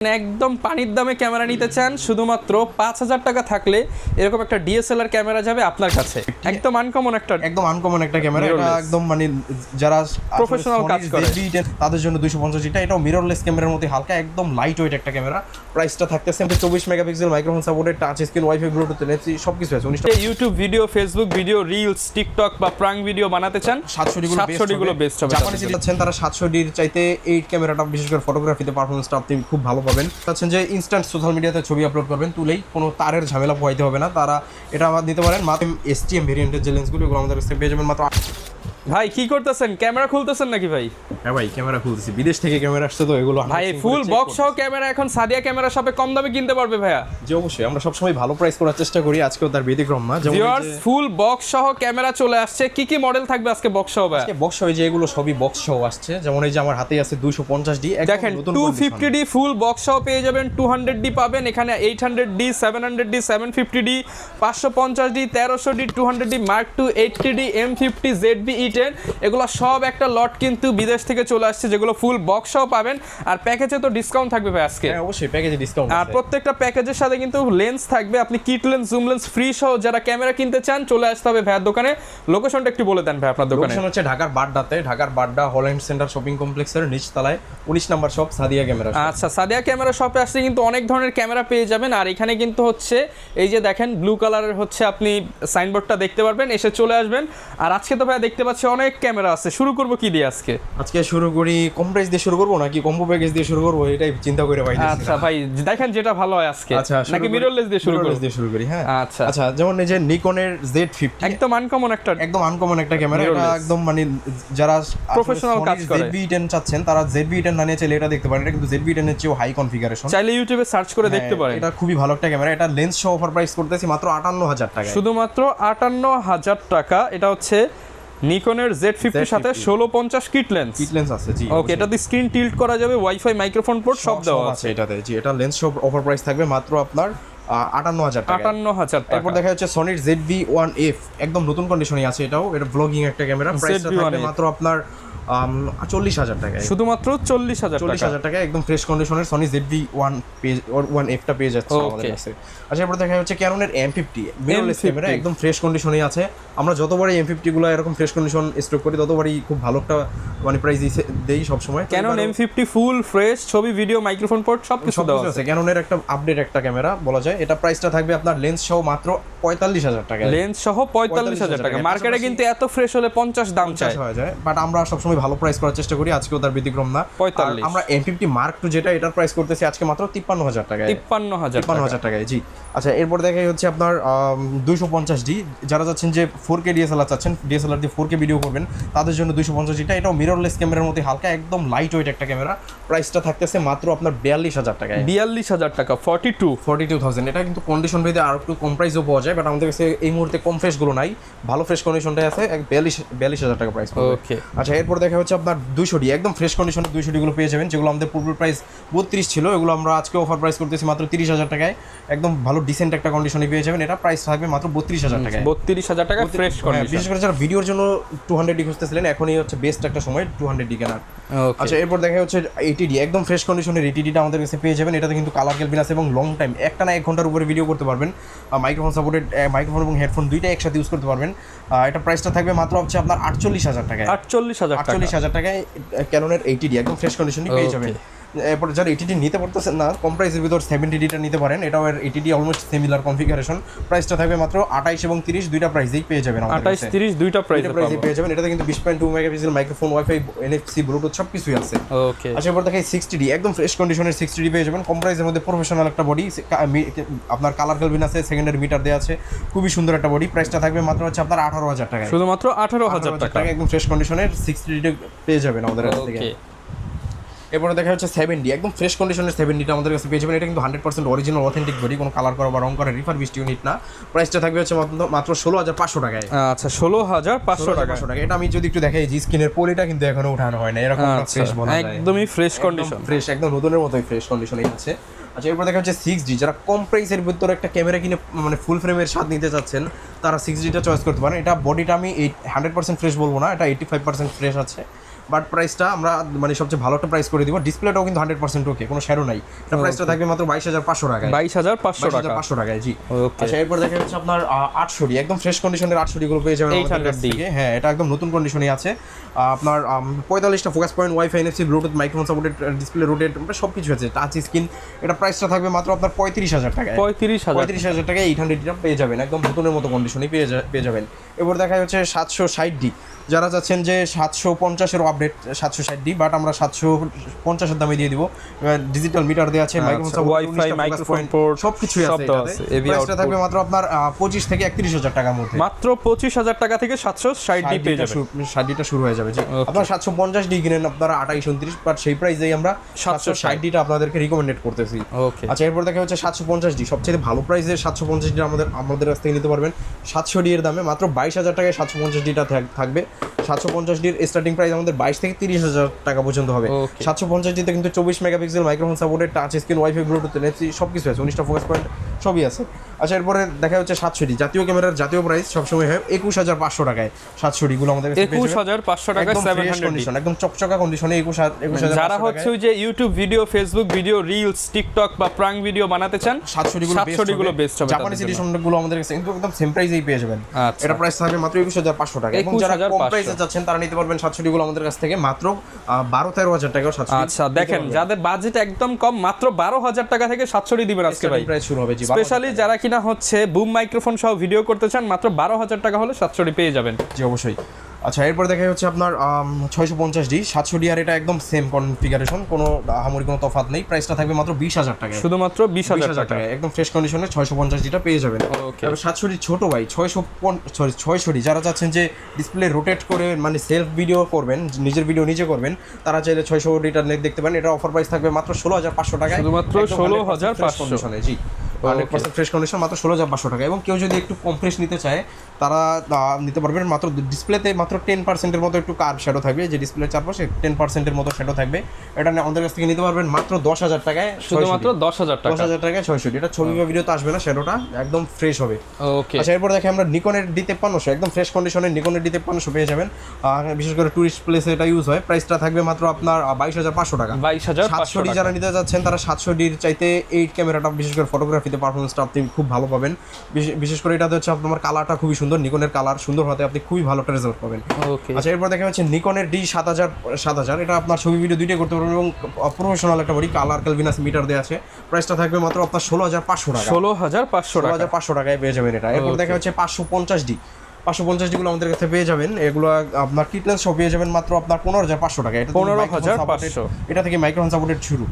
একদম পানির দামে ক্যামেরা নিতে চান শুধুমাত্র 5,000 টাকা থাকলে এরকম একটা ডিএসএলআর ক্যামেরা যাবে আপনার কাছে। একদম আনকমন একটা ক্যামেরা, এটা একদম মানে যারা প্রফেশনাল কাজ করে তাদের জন্য 250 টা। এটাও মিররলেস ক্যামেরার মধ্যে হালকা একদম লাইট ওয়েট একটা ক্যামেরা। প্রাইসটা থাকতেছে 24 megapixel microphone supported, touch screen, wifi, Bluetooth, NFC সবকিছু আছে। YouTube video, Facebook video, reels, TikTok বা প্রাঙ্ক ভিডিও বানাতে চান 700 গুলো বেস্ট হবে। জাপানি যদি চাচ্ছেন তারা 700 ডির চাইতে এই ক্যামেরাটা বিশেষ করে ফটোগ্রাফিতে পারফরম্যান্সটা আপনি খুব ভালো পাবেন। চাচ্ছেন যে ইনস্ট্যান্ট সোশ্যাল মিডিয়াতে ছবি আপলোড করবেন, তুলেই কোনো তারের ঝামেলা পোহাইতে হবে না, তারা এটা আবার নিতে পারেন। মাত্র এসটিএম ভেরিয়েন্টের যে লেন্সগুলো এগুলো আমাদের কাছে পেয়ে যাবেন মাত্র। ভাই কি করতেছেন? ক্যামেরা খুলতেছেন নাকি ভাই? হ্যাঁ ভাই, ক্যামেরা খুলতেছি, বিদেশ থেকে ক্যামেরা আসছে তো এগুলো ভাই ফুল বক্স সহ ক্যামেরা এখন সাদিয়া ক্যামেরা শপে কম দামে কিনতে পারবে ভাইয়া। যে অবশ্যই আমরা সবসময় ভালো প্রাইস করার চেষ্টা করি, আজকেও তার ব্যতিক্রম না। ভিউয়ার্স ফুল বক্স সহ ক্যামেরা চলে আসছে। কি কি মডেল থাকবে আজকে বক্স সহ? ভাই আজকে বক্স সহ যে এগুলো সবই বক্স সহ আসছে, যেমন এই যে আমার হাতেই আছে 250D, দেখেন 250D ফুল বক্স সহ পেয়ে যাবেন, 200D পাবেন এখানে, 800D, 700D, 750D, 550D, 1300D, 200D, Mark II, 80D, M50, ZV E10 এগুলো সব একটা লট কিন্তু বিদেশ থেকে চলে আসছে, যেগুলো ফুল বক্স সহ পাবেন। আর প্যাকেজে তো ডিসকাউন্ট থাকবে ভাই আজকে। হ্যাঁ অবশ্যই প্যাকেজে ডিসকাউন্ট আছে। আর প্রত্যেকটা প্যাকেজের সাথে কিন্তু লেন্স থাকবে, আপনি kit lens, zoom lens free সহ যারা ক্যামেরা কিনতে চান চলে আসতে হবে ভাইয়ার দোকানে। লোকেশনটা একটু বলে দেন ভাই আপনার দোকানে। লোকেশন হচ্ছে ঢাকার বাড্ডাতে, ঢাকার বাড্ডা হল্যান্ড সেন্টার শপিং কমপ্লেক্সের নিচতলায় 19 নাম্বার শপ সাদিয়া ক্যামেরা। আচ্ছা, সাদিয়া ক্যামেরা শপে আসলে কিন্তু অনেক ধরনের ক্যামেরা পেয়ে যাবেন। আর এখানে কিন্তু হচ্ছে এই যে দেখেন ব্লু কালারের হচ্ছে আপনি সাইনবোর্ডটা দেখতে পারবেন, এসে চলে আসবেন। আর আজকে তো ভাইয়া দেখতে পাচ্ছি অনেক ক্যামেরা আছে, শুরু করবো কি দিয়ে আজকে? আজকে শুরু করি কম প্রাইস দিয়ে শুরু করবো নাকি কম্বো প্যাকেজ দিয়ে শুরু করবো, এটাই চিন্তা করে ভাই। আচ্ছা ভাই দেখেন যেটা ভালো হয় আজকে, নাকি মিররলেস দিয়ে শুরু করি? হ্যাঁ আচ্ছা আচ্ছা, যেমন এই যে নিকনের Z50 একদম আনকমন একটা ক্যামেরা, এটা একদম মানে যারা প্রফেশনাল কাজ করে ZV-10 চাচ্ছেন তারা ZV-10 না নিয়ে চাইলে এটা দেখতে পারেন। এটা কিন্তু ZV-10 এর চেয়েও হাই কনফিগারেশন, চাইলে ইউটিউবে সার্চ করে দেখতে পারেন। এটা খুবই ভালো একটা ক্যামেরা। এটা লেন্স সহ অফার প্রাইস করতেছি মাত্র 58,000 টাকা, শুধুমাত্র 58,000 টাকা। এটা হচ্ছে নিকনের Z50 সাথে 1650 কিট লেন্স আছে। জি ওকে, এটা দিয়ে স্ক্রিন টিল্ট করা যাবে, ওয়াইফাই, মাইক্রোফোন পোর্ট সব দেওয়া আছে এটাতে। জি, এটা লেন্স সহ অফার প্রাইস থাকবে মাত্র আপনার 58,000 টাকা। 58,000 টাকা। এরপর দেখা যাচ্ছে সনির ZV-1F, একদম নতুন কন্ডিশনে আছে এটাও। এটা ব্লগিং একটা ক্যামেরা, প্রাইসটা থাকবে মাত্র আপনার 40,000 টাকায়, শুধুমাত্র 40,000 টাকা একদম ফ্রেশ কন্ডিশনের সনি ZV-1F টা পেয়ে যাচ্ছে আমাদের কাছে। আচ্ছা, এরপর দেখা যাচ্ছে ক্যাননের M50 মিররলেস ক্যামেরা, একদম ফ্রেশ কন্ডিশনেই আছে। আমরা যতবারই M50 গুলো এরকম ফ্রেশ কন্ডিশন স্টক করি ততবারই খুব ভালো একটা মানে প্রাইস দেই সব সময়। ক্যানন M50 ফুল ফ্রেশ, ছবি, ভিডিও, মাইক্রোফোন পোর্ট সবকিছু দেওয়া আছে। ক্যাননের একটা আপডেট একটা ক্যামেরা বলা যায়। এটা প্রাইসটা থাকবে আপনার লেন্স সহ মাত্র 45,000 টাকা, লেন্স সহ 45,000 টাকা। মার্কেটে কিন্তু এত ফ্রেশ হলে 50 দাম চায়, বাট আমরা সবসময় ভালো প্রাইস করার চেষ্টা করি, আজকেও তার ব্যতিক্রম না। 45 আমরা M50 Mark II যেটা, এটার প্রাইস করতেছি আজকে মাত্র 53,000 টাকায়। 53,000 টাকায়। জি আচ্ছা, এরপর দেখাই হচ্ছে আপনার 250D, যারা চাচ্ছেন যে 4K DSLR চাচ্ছেন, DSLR দিয়ে 4K ভিডিও করবেন, তাদের জন্য 250D টা। এটাও মিররলেস ক্যামেরার মধ্যে হালকা একদম লাইট ওয়েট একটা ক্যামেরা। প্রাইসটা থাকতেছে মাত্র আপনার 42,000 টাকায়। 42,000 টাকা, 42,000। এটা কিন্তু কন্ডিশন ভেদে আর একটু কম প্রাইসও পাওয়া যায়, বাট আমাদের কাছে এই মুহূর্তে কম ফ্রেশ গুলো নাই, ভালো ফ্রেশ কন্ডিশনটাই আছে। 42,000 টাকা প্রাইস। ওকে আচ্ছা, এরপর দেখা হচ্ছে আপনার 200D, একদম ফ্রেশ কন্ডিশনের 200D গুলো পেয়ে যাবেন, যেগুলো আমাদের পূর্বের প্রাইস 32 ছিল, এগুলো আমরা আজকে অফার প্রাইস করতেছি মাত্র 30,000 টাকায়। একদম ভালো ডিসেন্ট একটা কন্ডিশনে পেয়ে যাবেন। এটা প্রাইস থাকবে মাত্র 32,000 টাকায়। 32,000 টাকা ফ্রেশ কন্ডিশন। বিশেষ করে যারা ভিডিওর জন্য 200D খুঁজতেছিলেন, এখনই হচ্ছে বেস্ট একটা সময় 200D কেনার। আচ্ছা, এরপর দেখা হচ্ছে 80D, একদম ফ্রেশ কন্ডিশনের 80D টা আমাদের কাছে পেয়ে যাবেন। এটাতে কিন্তু কালার ক্যালভিন আছে এবং লং টাইম একটা না 1 ঘন্টার উপরে ভিডিও করতে পারবেন। মাইক্রোফোন সাপোর্টেড, মাইক্রোফোন এবং হেডফোন দুইটাই একসাথে ইউজ করতে পারবেন। এটা প্রাইসটা থাকবে মাত্র হচ্ছে আপনার 48,000 টাকায়। 48,000 টাকায় ক্যাননের 80D একদম ফ্রেশ কন্ডিশনই পেয়ে যাবেন। এরপর যারা 80D নিতে পারতেছেন না, কম প্রাইসের ভিতর 70D টা নিতে পারেন। এটাও 80D অলমোস্ট সিমিলার কনফিগারেশন। প্রাইসটা থাকবে মাত্র 28 এবং 30 দুইটা প্রাইসেই পেয়ে যাবেন। 28, 30 দুইটা প্রাইসে পেয়ে যাবেন। এটাতে কিন্তু 20.2 megapixel microphone, wifi, NFC, Bluetooth সবকিছুই আছে। ওকে আচ্ছা, এরপর দেখাই 60D, একদম ফ্রেশ কন্ডিশনের 60D পেয়ে যাবেন। কম প্রাইসের মধ্যে প্রফেশনাল একটা বডি, আপনার কালার ক্যালভিন আছে, সেকেন্ডারি মিটার দেওয়া আছে, খুবই সুন্দর একটা বডি। প্রাইসটা থাকবে মাত্র হচ্ছে আপনার 18,000 টাকা, শুধুমাত্র 18,000 টাকা একদম ফ্রেশ কন্ডিশনের 60D পেয়ে যাবেন আমাদের কাছ থেকে। এরপরে দেখা হচ্ছে 7D, একদম ফ্রেশ কন্ডিশনের 7D টা আমাদের কাছে পেয়ে যাবেন। এটা কিন্তু 100% অরিজিনাল অথেন্টিক বডি, কোনো কালার করা বা রং করা রিফারবিশড ইউনিট না। প্রাইসটা থাকবে হচ্ছে মাত্র 16,500 টাকায়। আচ্ছা, 16,500 টাকা। এটা আমি যদি একটু দেখাই, জি স্ক্রিনের পলিটা কিন্তু এখনো উঠানো হয় না, এরকম ফ্রেশ বলা যায়, একদমই ফ্রেশ কন্ডিশন, ফ্রেশ একদম নতুনের মতোই ফ্রেশ কন্ডিশনেই আছে। আচ্ছা, এরপর দেখা হচ্ছে 6D, যারা কম প্রাইসের ভিতরে একটা ক্যামেরা কিনে মানে ফুল ফ্রেমের স্বাদ নিতে চাচ্ছেন, তারা 6D টা চয়েস করতে পারেন। এটা বডিটা আমি 100% ফ্রেশ বলবো না, এটা 85% ফ্রেশ আছে। বাট প্রাইসটা আমরা মানে সবচেয়ে ভালো একটা প্রাইস করে দিব। ডিসপ্লেটাও কিন্তু 100% ওকে, কোনো শ্যাডো নাই। এটা প্রাইসটা থাকবে মাত্র 22,500 টাকায়। 22,500 টাকা, 22,500 টাকায়, জি। ওকে। আচ্ছা, এরপর দেখা যাচ্ছে আপনার 800D, একদম ফ্রেশ কন্ডিশনের 800D গুলো পেয়ে যাবেন আমাদের কাছ 800D থেকে। হ্যাঁ, এটা একদম নতুন কন্ডিশনে আছে। আপনার 45টা focus point, wifi, NFC, Bluetooth, microphone supported, display rotate, সব কিছু আছে, টাচ স্ক্রিন। এটা প্রাইসটা থাকবে মাত্র আপনার 35,000 টাকায়। 35,000 টাকায় 800D পেয়ে যাবেন, একদম নতুনের মতো কন্ডিশনে পেয়ে যাবেন। এবার দেখা যাচ্ছে 760D, যারা চাচ্ছেন যে 750-এরও আপডেট 760D, বাট আমরা 750-এর দামে দিয়ে দিব। ডিজিটাল মিটার দেওয়া আছে, microphone support, wifi, microphone port সবকিছুই আছে এটাতে। প্রাইসটা থাকবে মাত্র আপনার 25 থেকে 31,000 টাকার মধ্যে। মাত্র 25,000 টাকা থেকে 760D পেয়ে যাবেন। 60Dটা শুরু হয়ে যাবে, জি। আপনারা 750D কিনেন আপনারা 28-29, বাট সেই প্রাইসেই আমরা 760Dটা আপনাদেরকে রিকমেন্ডেড করতেছি। ওকে। আচ্ছা, এরপর দেখা হচ্ছে 750D, সবচেয়ে ভালো প্রাইসের 750D আমাদের কাছ থেকে নিতে পারবেন। 700D এর দামে মাত্র 22,000 টাকায় 750Dটা থাকবে। 750Dর স্টার্টিং প্রাইস আমাদের 22 থেকে 30,000 টাকা পর্যন্ত হবে। 750Dতে কিন্তু 24 megapixel, microphone supported, touch screen, wifi, Bluetooth, NFC সবকিছু আছে, 19টা ফোকাস পয়েন্ট সবই আছে। আচ্ছা, এরপরে দেখা হচ্ছে 700D, জাতীয় ক্যামেরার জাতীয় প্রাইস সবসময় হয় 21,500 টাকায়। 700D গুলো আমাদের কাছে 21,500 টাকায় 700D, একদম চকচকা কন্ডিশনে 21,500। যারা হচ্ছে ওই যে YouTube video, Facebook video, reels, TikTok বা প্রাঙ্ক ভিডিও বানাতে চান, 700D গুলো বেস্ট হবে। জাপানিজ এডিশন গুলো আমাদের কাছে কিন্তু একদম সেম প্রাইসেই পেয়ে যাবেন। এটা প্রাইস থাকবে মাত্র 21,500 টাকা। এবং যারা কম প্রাইসে যাচ্ছেন তারা নিতে পারবেন 700D গুলো আমাদের কাছ থেকে মাত্র 12-13,000 টাকা। 700D, আচ্ছা দেখেন, যাদের বাজেট একদম কম, মাত্র 12,000 টাকা থেকে 700D দিবেন আজকে ভাই। প্রাইস শুরু হবে, জি। স্পেশালি যারা কিনা হচ্ছে বুম মাইক্রোফোন সহ ভিডিও করতে চান, মাত্র 12,000 টাকা হলে 700D পেয়ে যাবেন। জি, অবশ্যই। আচ্ছা, এরপর দেখা হচ্ছে আপনার 650D, 700D, আর এটা একদম সেম কনফিগারেশন, কোনো আহামরি কোনো তফাৎ নেই। প্রাইসটা থাকবে মাত্র 20,000 টাকা, শুধুমাত্র 20,000 টাকা। একদম ফ্রেশ কন্ডিশনে 650Dটা পেয়ে যাবেন। এবার 700D ছোট ভাই, 600D যারা চাচ্ছেন যে ডিসপ্লে রোটেট করে মানে সেলফ ভিডিও করবেন, নিজের ভিডিও নিজে করবেন, তারা চাইলে 600Dটা দেখতে পারেন। এটা অফার প্রাইস থাকবে মাত্র 16,500 টাকায়, শুধুমাত্র 16,500। জি, 100% ফ্রেশ কন্ডিশন, মাত্র 16,500 টাকা। এবং কেউ যদি একটু কম ফ্রেশ নিতে চায় তারা নিতে পারবেন। মাত্র ডিসপ্লেতে মাত্র 10%-এর মতো একটু কার্ভ শ্যাডো থাকবে, যে ডিসপ্লের চারপাশে 10%-এর মতো শ্যাডো থাকবে। এটা আমাদের কাছ থেকে নিতে পারবেন মাত্র 10,000 টাকায়, শুধুমাত্র 10,000 টাকা। 10,000 টাকায় 600D। এটা ছবি বা ভিডিওতে আসবে না, শ্যাডোটা একদম ফ্রেশ হবে। ওকে। আচ্ছা, এরপর দেখে আমরা নিকনের D5300, একদম ফ্রেশ কন্ডিশনের নিকনের D5300 পেয়ে যাবেন। বিশেষ করে টুরিস্ট প্লেসে এটা ইউজ হয়। প্রাইসটা থাকবে মাত্র আপনার 22,500 টাকা। 22,500 700D যারা নিতে যাচ্ছেন তারা 700Dর চাইতে 8 ক্যামেরাটা, বিশেষ করে ফটোগ্রাফিতে পারফরমেন্সটা আপনি খুব ভালো পাবেন। বিশেষ করে এটাতে হচ্ছে আপনার কালারটা খুবই সুন্দর, নিকনের কালার সুন্দর হতে আপনি খুবই ভালো একটা রেজাল্ট পাবেন। ওকে। আচ্ছা, এরপর দেখা যাচ্ছে নিকনের D7000, এটা আপনার ছবি ভিডিও দুইটাই করতে পারবেন এবং প্রফেশনাল একটা বডি, কালার ক্যালভিনাস মিটার দেওয়া আছে। প্রাইসটা থাকবে মাত্র আপনার 16,500 টাকা। 16,500 টাকায় পেয়ে যাবেন এটা। এরপর দেখা যাচ্ছে 550D, 550D গুলো আমাদের কাছে পেয়ে যাবেন। এগুলো আপনার কিটলেন্স সহ পেয়ে যাবেন মাত্র আপনার 15,500 টাকা। এটা 15,500, এটা থেকে মাইক্রোফোন সাপোর্টেড শুরু।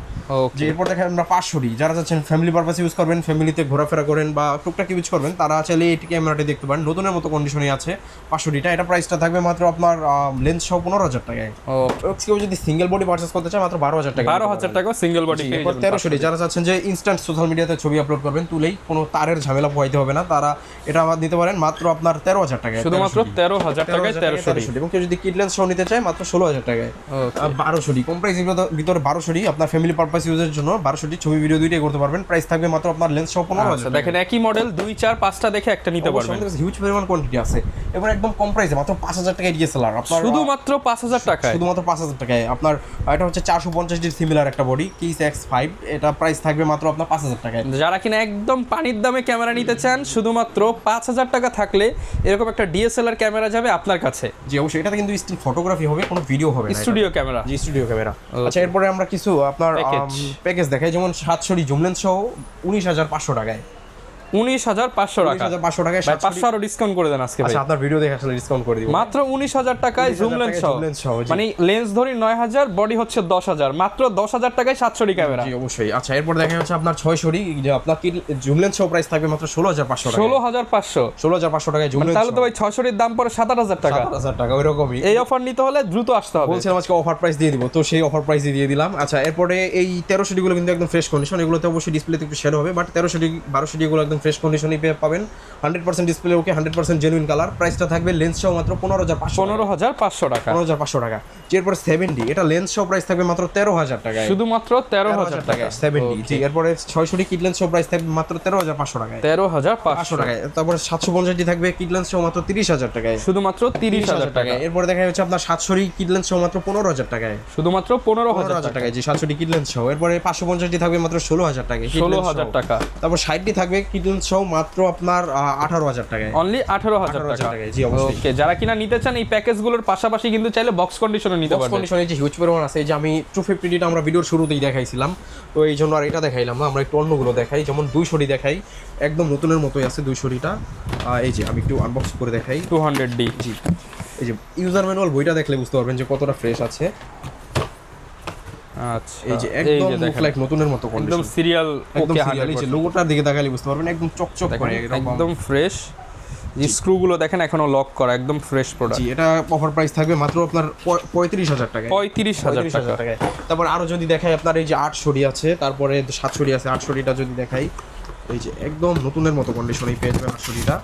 যে এরপর দেখেন আমরা 500D, যারা চাচ্ছেন ফ্যামিলি পারপাস ইউজ করবেন, ফ্যামিলিতে ঘোরাফেরা করেন বা টুকটাক ইউজ করবেন, তারা চাইলে এই ক্যামেরাটি দেখতে পারেন, নতুনের মতো কন্ডিশনে আছে 500Dটা। এটা প্রাইসটা থাকবে মাত্র আপনার লেন্স সহ 15,000 টাকায়। কেউ যদি সিঙ্গেল বডি পারচেস করতে চায় মাত্র 12,000 টাকা। 12,000 টাকা সিঙ্গেল বডি পেয়ে যাবেন। 1300D, যারা চাচ্ছেন যে ইনস্ট্যান্ট সোশ্যাল মিডিয়াতে ছবি আপলোড করবেন, তুলেই কোনো তারের ঝামেলা পোহাইতে হবে না, তারা এটা আমার নিতে পারেন মাত্র আপনার 13,000 টাকায়। শুধুমাত্র 13,000 টাকায় 1300D। এবং কেউ যদি কিটলেন্স সহ নিতে চায় মাত্র 16,000 টাকায়। 1200D, কম প্রাইসের ভিতরে 1200D আপনার ফ্যামিলি পারপাস ইউজের জন্য 1200D ছবি ভিডিও দুইটাই করতে পারবেন। প্রাইস থাকবে মাত্র আপনার লেন্স সহ 15,000। দেখেন একই মডেল 2, 4, 5টা দেখে একটা নিতে পারবেন। হিউজ পরিমাণ কোয়ান্টিটি আছে। এবার একদম কম প্রাইসে মাত্র 5,000 টাকায় ডিএসএলআর, আপনার শুধুমাত্র 5,000 টাকায়, শুধুমাত্র 5,000 টাকায় আপনার। এটা হচ্ছে 450D সিমিলার একটা বডি, Keys X5, এটা প্রাইস থাকবে মাত্র আপনার 5,000 টাকায়। যারা কিনা একদম পানির দামে ক্যামেরা নিতে চান, শুধুমাত্র 5,000 টাকা থাকলে এরকম একটা ডিএসএলআর ক্যামেরা যাবে আপনার কাছে। জি, অবশ্যই। এটাতে কিন্তু স্টিল ফটোগ্রাফি হবে, কোনো ভিডিও হবে না, স্টুডিও ক্যামেরা। জি, স্টুডিও ক্যামেরা। আচ্ছা, এরপরে আমরা কিছু আপনার প্যাকেজ দেখাই, যেমন 700D জুম লেন্স সহ 19,500 টাকায়। 19,500 টাকা, 19,500 টাকায় 500 আরো ডিসকাউন্ট করে দেন আজকে ভাই। আচ্ছা, আপনার ভিডিও দেখে আসলে ডিসকাউন্ট করে দিব। মাত্র 19,000 টাকায় জুম লেন্স সহ, মানে লেন্স ধরি 9,000, বডি হচ্ছে 10,000, মাত্র 10,000 টাকায় 700D ক্যামেরা। জি, অবশ্যই। আচ্ছা, এরপর দেখা হচ্ছে আপনার 600D, যে আপনার কি জুম লেন্স সহ প্রাইস থাকবে মাত্র 16,500 টাকা। 16,500 টাকায় জুম লেন্স। তাহলে তো ভাই 600 এর দাম পড়ে 7,000 টাকা। 7,000 টাকা ওইরকমই। এই অফার নিতে হলে দ্রুত আসতে হবে। বলছিলাম আজকে অফার প্রাইস দিয়ে দিব, তো সেই অফার প্রাইসই দিয়ে দিলাম। আচ্ছা, এরপরে এই 1300D গুলো কিন্তু একদম ফ্রেশ কন্ডিশন, এগুলোতে অবশ্যই ডিসপ্লেতে একটু শেড হবে, বাট 1300D 1200D গুলো একদম একদম ফ্রেশ কন্ডিশনই পাবেন, 100% ডিসপ্লে ওকে, 100% জেনুইন কালার। প্রাইসটা থাকবে লেন্স সহ মাত্র 15,500 টাকা। 15,500 টাকা। এরপর 7D, এটা লেন্স সহ প্রাইস থাকবে মাত্র 13,000 টাকায়, শুধুমাত্র 13,000 টাকা 7D। জি, এরপরে 600D কিট লেন্স সহ প্রাইস থাকবে মাত্র 13,500 টাকায়, 13,500 টাকায়। তারপরে 750D থাকবে কিট লেন্স সহ মাত্র 30,000 টাকায়, শুধুমাত্র 30,000 টাকা। এরপরে দেখা যাচ্ছে আপনার 700D কিট লেন্স সহ মাত্র 15,000 টাকায়, শুধুমাত্র 15,000 15,000 টাকায়। জি, 700D কিট লেন্স সহ। এরপরে 550D থাকবে মাত্র 16,000 টাকায়, 16,000 টাকা। তারপর 60D থাকবে কিট লেন্স সহ মাত্র আপনার 18,000 টাকায়, অনলি 18,000 টাকা। জি, অবশ্যই। ওকে, যারা কিনা নিতে চান এই প্যাকেজগুলোর পাশাপাশি কিন্তু চাইলে বক্স কন্ডিশনে নিতে বক্স পারবেন। কন্ডিশনে যে হিউজ পরিমাণ আছে, এই যে আমি 250D টা আমরা ভিডিওর শুরুতেই দেখাইছিলাম, তো এই জন্য আর এটা দেখাইলাম না, আমরা একটু অন্যগুলো দেখাই। যেমন 200D দেখাই, একদম নতুনের মতোই আছে 200D টা। এই যে আমি একটু আনবক্স করে দেখাই। 200D। জি, এই যে ইউজার ম্যানুয়াল বইটা দেখলে বুঝতে পারবেন যে কতটা ফ্রেশ আছে। আচ্ছা, এই যে একদম লুক লাইক নতুনের মতো কন্ডিশন, একদম সিরিয়াল। একদম ওকে, সিরিয়াল। এই যে লোগোটার দিকে তাকালে বুঝতে পারবেন একদম চকচক করে, একদম ফ্রেশ। যে স্ক্রুগুলো দেখেন এখনো লক করা, একদম ফ্রেশ প্রোডাক্ট। জি, এটা অফার প্রাইস থাকবে মাত্র আপনার 35,000 টাকায়, 35,000 টাকা। টাকায়। তারপর আরো যদি দেখাই আপনার এই যে 800D আছে, তারপরে 700D আছে। 800D টা যদি দেখাই, এই যে একদম নতুনের মতো কন্ডিশনেই পেয়ে যাবেন 800D টা।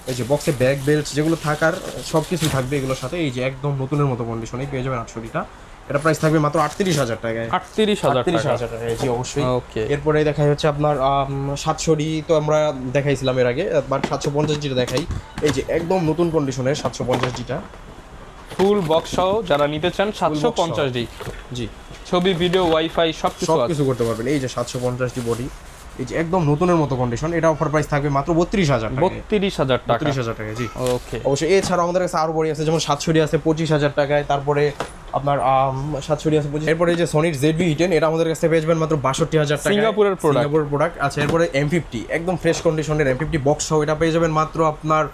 এই যে বক্সে ব্যাগ বেল্ট যেগুলো থাকার সব কিছু থাকবে এগুলোর সাথে। এই যে একদম নতুনের মতো কন্ডিশনেই পেয়ে যাবেন 800D টা। এটা প্রাইস থাকবে মাত্র 38,000 টাকায়, 38,000 টাকায়। জি, অবশ্যই। ওকে, এরপরে দেখাই হচ্ছে আপনার 700D তো আমরা দেখাইছিলাম এর আগে, বাট 750D টা দেখাই। এই যে একদম নতুন কন্ডিশনের 750D টা, ফুল বক্স সহ যারা নিতে চান 750D। জি, ছবি, ভিডিও, ওয়াইফাই সবকিছু আছে। সবকিছু করতে পারবেন। এই যে 750D বডি, এই যে একদম নতুনের মতো কন্ডিশন। এটা অফার প্রাইস থাকবে মাত্র 32,000 টাকা, 32,000 টাকা। 32,000 টাকা। জি, ওকে। অবশ্যই। এছাড়াও আমাদের কাছে আরো বডি আছে, যেমন 700D আছে 25,000 টাকায়। তারপরে আপনার 700D আছে 25। এরপরে যে সোনির ZV-E10, এটা আমাদের কাছে পেয়ে যাবেন মাত্র 62,000 টাকা, সিঙ্গাপুরের প্রোডাক্ট। আচ্ছা, এরপরে M50 একদম ফ্রেশ কন্ডিশনের M50 বক্স সহ, এটা পেয়ে যাবেন মাত্র আপনার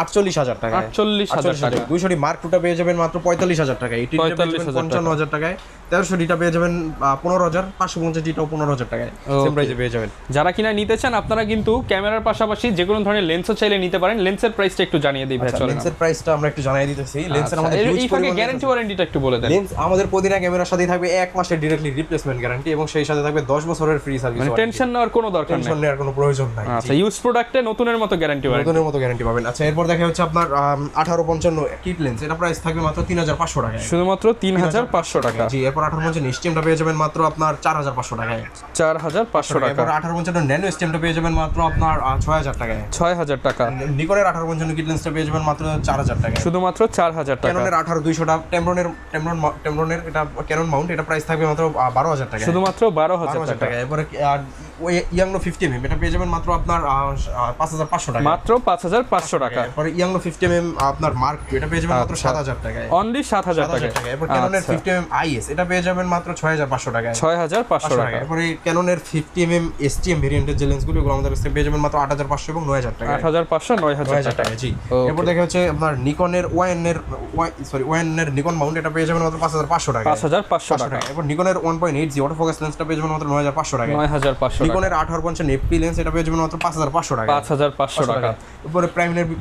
48,000 টাকা, 48,000 টাকা। 200D মার্ক 2 টা পেয়ে যাবেন মাত্র 45,000 টাকায়, 55,000 টাকায়। 1300D টা পেয়ে যাবেন 15,000, 550D টাও 15,000 টাকায়, সেম প্রাইসে পেয়ে যাবেন। যারা কিনা নিতে চান আপনারা কিন্তু ক্যামেরার পাশাপাশি যে কোনো ধরনের লেন্সও চাইলে নিতে পারেন। লেন্সের প্রাইসটা একটু জানিয়ে দিই ভাই, চলেন। লেন্সের প্রাইসটা আমরা একটু জানিয়ে দিতেছি। লেন্সের আমাদের হিউজ এই ফাঁকে গ্যারান্টি ওয়ারেন্টিটা একটু বলে দেন। লেন্স আমাদের প্রতিটা ক্যামেরার সাথেই থাকবে 1 মাসের ডিরেক্টলি রিপ্লেসমেন্ট গ্যারান্টি, এবং সেই সাথে থাকবে 10 বছরের ফ্রি সার্ভিস। মানে টেনশন নেওয়ার কোনো দরকার নেই, টেনশন নেওয়ার কোনো প্রয়োজন নাই। আচ্ছা, ইউজ প্রোডাক্টে নতুনের মতো গ্যারান্টি ওয়ারেন্টি, নতুনের মতো গ্যারান্টি পাবেন। আচ্ছা, এরপর দেখা হচ্ছে আপনার 1855 কিট লেন্স, এটা প্রাইস থাকবে মাত্র 3,500 টাকায়, শুধুমাত্র 3,500 টাকা। জি, এরপর 1855 স্টেমটা পেয়ে যাবেন মাত্র আপনার 4,500 টাকায়, 4,500 টাকা। এরপর 1855 ন্যানো স্টেমটা পেয়ে যাবেন মাত্র আপনার 6,000 টাকায়, 6,000 টাকা। নিকনের 1855 কিট লেন্সটা পেয়ে যাবেন মাত্র 4,000 টাকায়, শুধুমাত্র 4,000 টাকা। ক্যাননের 18200টা টেমরনের এটা ক্যানন মাউন্ট, এটা প্রাইস থাকবে মাত্র 12,000 টাকা, শুধুমাত্র 12,000 টাকা। এরপরে ইয়াংনো 50mm এটা পেয়ে যাবেন মাত্র আপনার 5,500 টাকা, মাত্র 5,500 টাকা। এরপরে ইয়াংনো 50mm আপনার মার্ক এটা পেয়ে যাবেন মাত্র 7,000 টাকায়, অনলি 7,000 টাকা। এরপর ক্যাননের 50mm IS এটা পেয়ে যাবেন মাত্র 6,500 টাকায়, 6,500 টাকা। এরপরে ক্যাননের 50mm STM ভেরিয়েন্টের যে লেন্সগুলো এগুলো আমাদের কাছে পেয়ে যাবেন মাত্র 8,500 এবং 9,000 টাকা, 8,500 9,000 টাকা। জি। Okay. এরপর দেখা হচ্ছে আপনার নিকনের ওয়ানের নিকন মাউন্ট এটা পেয়ে যাবেন মাত্র 5,500 টাকা, 5,500 টাকা। এরপর নিকনের 1.8G অটোফোকাস লেন্সটা পেয়ে যাবেন মাত্র 9,500 টাকা, 9,500 টাকা। নিকনের 1855 FP লেন্স এটা পেয়ে যাবেন মাত্র 5,500 টাকা, 5,500 টাকা। এরপরে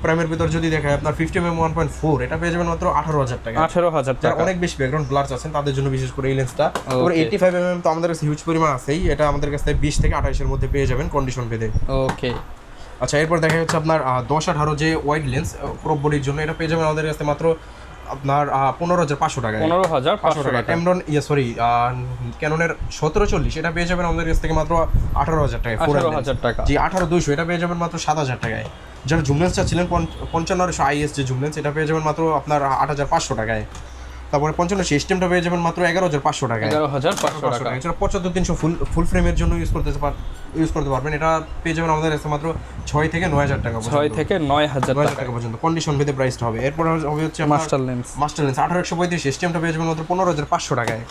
প্রাইমের ভিতর যদি দেখায় আপনার 50mm 1.4 এটা পেয়ে যাবেন মাত্র 18,000 টাকা, 18,000 যারা টাকা। অনেক বেশি ব্যাকগ্রাউন্ড ব্লারস আছেন তাদের জন্য বিশেষ করে এই লেন্সটা। এরপর 85mm তো আমাদের কাছে হিউজ পরিমাণ আছেই, এটা আমাদের কাছে 20 থেকে 28 এর মধ্যে পেয়ে যাবেন কন্ডিশন ভেদে। ওকে। আচ্ছা, এরপর দেখা যাচ্ছে আপনার 10-18 যে ওয়াইড লেন্স ক্রপ বডির জন্য এটা পেয়ে যাবেন আমাদের কাছে মাত্র আপনার 15,500 টাকা, 15,500 টাকা। ক্যামরন ক্যাননের 1740 এটা পেয়ে যাবেন আমাদের কাছ থেকে মাত্র 18,000 টাকায়, 18,000 টাকা। জি, 18,200 এটা পেয়ে যাবেন মাত্র 7,000 টাকায়। যারা জুম লেন্স চাচ্ছিলেন 5500 IS যে জুম লেন্স এটা পেয়ে যাবেন মাত্র আপনার 8,500 টাকায়। তারপরে 55 সিস্টেমটা পেয়ে যাবেন মাত্র 11,500 টাকায়, 11,500 টাকা। এছাড়া 75-300 ফুল ফ্রেমের জন্য ইউজ করতে পারবেন, এটা পেয়ে যাবেন আমাদের কাছে মাত্র 6 থেকে 9,000 টাকা, 6 থেকে 9,000 টাকা পর্যন্ত কন্ডিশন ভেদে প্রাইসটা হবে। এরপর হবে হচ্ছে মাস্টার লেন্স, 1835 সিস্টেমটা পেয়ে যাবেন মাত্র 15,500 টাকায়।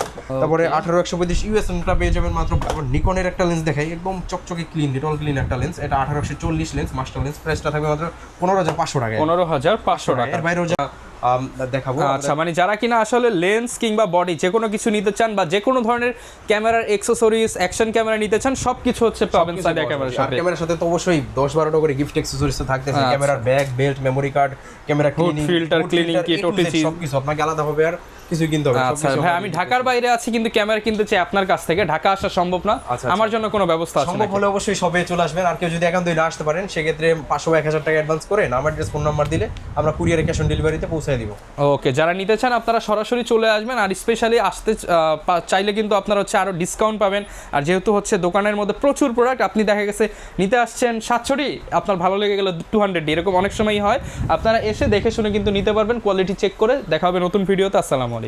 তারপরে 1835 USMটা পেয়ে যাবেন মাত্র। নিকনের একটা লেন্স দেখাই, একদম চকচকে ক্লিন ডিটল ক্লিন একটা লেন্স, এটা 1840 লেন্স মাস্টার লেন্স, প্রাইসটা থাকবে মাত্র 15,500 টাকায়, 15,500 টাকা। এর বাইরেও যা দেখাবো। আচ্ছা, মানে যারা কিনা আসলে লেন্স কিংবা বডি যে কোনো কিছু নিতে চান বা যে কোনো ধরনের ক্যামেরার অ্যাকসেসরিজ অ্যাকশন ক্যামেরা নিতে চান সবকিছু হচ্ছে পাবেন সাদিয়া ক্যামেরার সাথে। ক্যামেরার সাথে তো অবশ্যই 10-12টা করে গিফট অ্যাকসেসরিজ তো থাকতেছে, ক্যামেরার bag belt memory card camera cleaning filter cleaning kit OTG সবকিছু আপনাকে আলাদা হবে। আর কিছুই কিনতে হবে না। আচ্ছা ভাই, আমি ঢাকার বাইরে আছি কিন্তু ক্যামেরা কিনতে চাই আপনার কাছ থেকে, ঢাকা আসা সম্ভব না, আচ্ছা, আমার জন্য কোনো ব্যবস্থা আছে সম্ভব নাকি? হলে অবশ্যই সবে চলে আসবেন। আর কেউ যদি একান্তই না আসতে পারেন সেক্ষেত্রে 500 বা 1000 টাকা অ্যাডভান্স করে নাম অ্যাড্রেস ফোন নাম্বার দিলে আমরা কুরিয়ারে ক্যাশ অন ডেলিভারিতে পৌঁছে দিব। ওকে, যারা নিতে চান আপনারা সরাসরি চলে আসবেন, আর স্পেশালি আসতে চাইলে কিন্তু আপনারা হচ্ছে আরও ডিসকাউন্ট পাবেন। আর যেহেতু হচ্ছে দোকানের মধ্যে প্রচুর প্রোডাক্ট, আপনি দেখা গেছে নিতে আসছেন 700 আপনার ভালো লেগে গেল 200, এরকম অনেক সময়ই হয়। আপনারা এসে দেখে শুনে কিন্তু নিতে পারবেন, কোয়ালিটি চেক করে। দেখা হবে নতুন ভিডিওতে। আসসালামু আলাইকুম।